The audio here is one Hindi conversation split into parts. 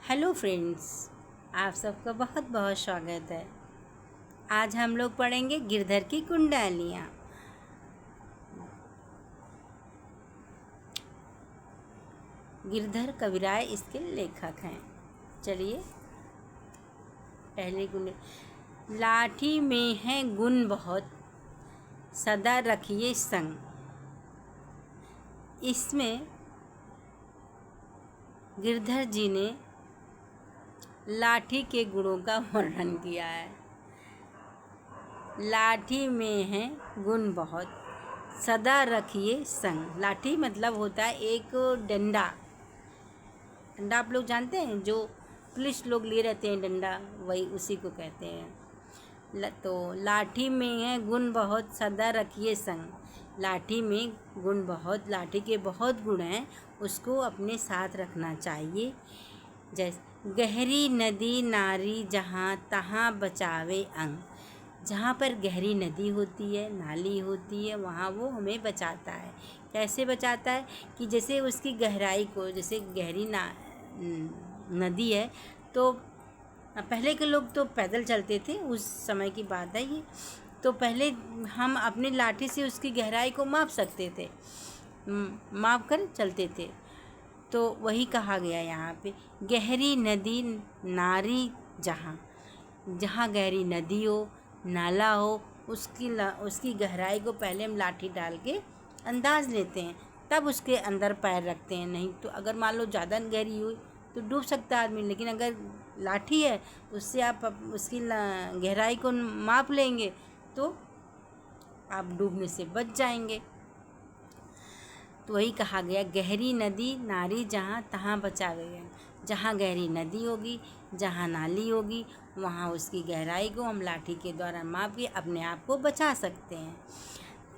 हेलो फ्रेंड्स, आप सबका बहुत बहुत स्वागत है। आज हम लोग पढ़ेंगे गिरधर की कुंडलियाँ। गिरधर कविराय इसके लेखक हैं। चलिए पहले गुण। लाठी में है गुण बहुत, सदा रखिए संग। इसमें गिरधर जी ने लाठी के गुणों का वर्णन किया है। लाठी में है गुण बहुत, सदा रखिए संग। लाठी मतलब होता है एक डंडा। डंडा आप लोग जानते हैं, जो पुलिस लोग लिए रहते हैं डंडा, वही उसी को कहते हैं। तो लाठी में है गुण बहुत, सदा रखिए संग। लाठी में गुण बहुत, लाठी के बहुत गुण हैं, उसको अपने साथ रखना चाहिए। जैसे गहरी नदी नारी जहाँ तहाँ बचावे अंग। जहाँ पर गहरी नदी होती है, नाली होती है, वहाँ वो हमें बचाता है। कैसे बचाता है कि जैसे उसकी गहराई को, जैसे गहरी नदी है तो पहले के लोग तो पैदल चलते थे, उस समय की बात है ये। तो पहले हम अपनी लाठी से उसकी गहराई को माप सकते थे, माप कर चलते थे। तो वही कहा गया यहाँ पे, गहरी नदी नारी जहाँ। जहाँ गहरी नदी हो, नाला हो, उसकी गहराई को पहले हम लाठी डाल के अंदाज़ लेते हैं, तब उसके अंदर पैर रखते हैं। नहीं तो अगर मान लो ज़्यादा गहरी हुई तो डूब सकता है आदमी, लेकिन अगर लाठी है तो उससे आप उसकी गहराई को माप लेंगे तो आप डूबने से बच जाएंगे। तो वही कहा गया, गहरी नदी नारी जहाँ तहाँ बचावे। जहाँ गहरी नदी होगी, जहाँ नाली होगी, वहाँ उसकी गहराई को हम लाठी के द्वारा माप के अपने आप को बचा सकते हैं।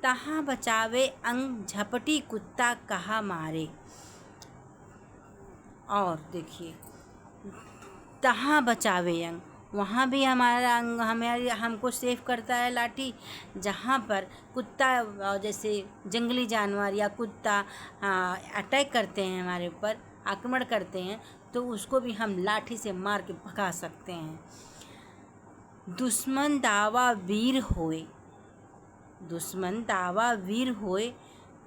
तहाँ बचावे अंग, झपटी कुत्ता कहा मारे। और देखिए, तहाँ बचावे अंग, वहाँ भी हमारा अंग हमको सेफ करता है लाठी। जहाँ पर कुत्ता, जैसे जंगली जानवर या कुत्ता अटैक करते हैं, हमारे ऊपर आक्रमण करते हैं, तो उसको भी हम लाठी से मार के भगा सकते हैं। दुश्मन दावा वीर होए, दुश्मन दावा वीर होए,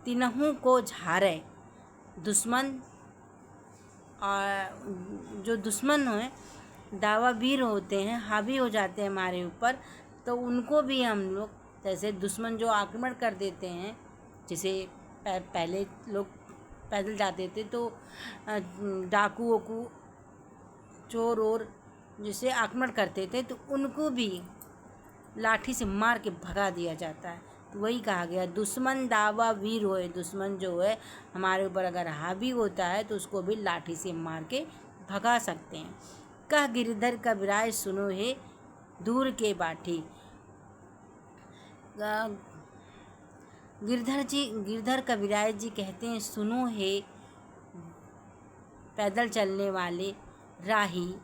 तिनहु को झारे। दुश्मन और जो दुश्मन हैं दावा वीर होते हैं, हावी हो जाते हैं हमारे ऊपर, तो उनको भी हम लोग, जैसे दुश्मन जो आक्रमण कर देते हैं, जैसे पहले लोग पैदल जाते थे तो डाकू वकू चोर और जैसे आक्रमण करते थे, तो उनको भी लाठी से मार के भगा दिया जाता है। तो वही कहा गया, दुश्मन दावा वीर होए। दुश्मन जो है हमारे ऊपर अगर हावी होता है तो उसको भी लाठी से मार के भगा सकते हैं। कह गिरधर कविराय सुनो हे दूर के बाठी। गिरधर कविराय जी कहते हैं, सुनो हे पैदल चलने वाले राही,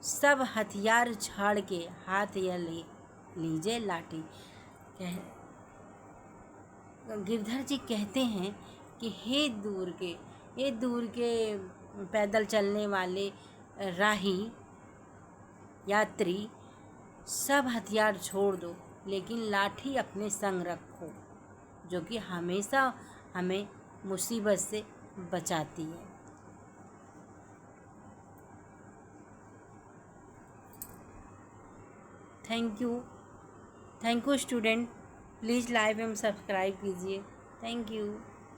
सब हथियार छाड़ के हाथ या लीजिए लाठी। गिरधर जी कहते हैं कि हे दूर के पैदल चलने वाले राही यात्री, सब हथियार छोड़ दो, लेकिन लाठी अपने संग रखो, जो कि हमेशा हमें मुसीबत से बचाती है। Thank you student. Please like एवं सब्सक्राइब कीजिए। Thank you.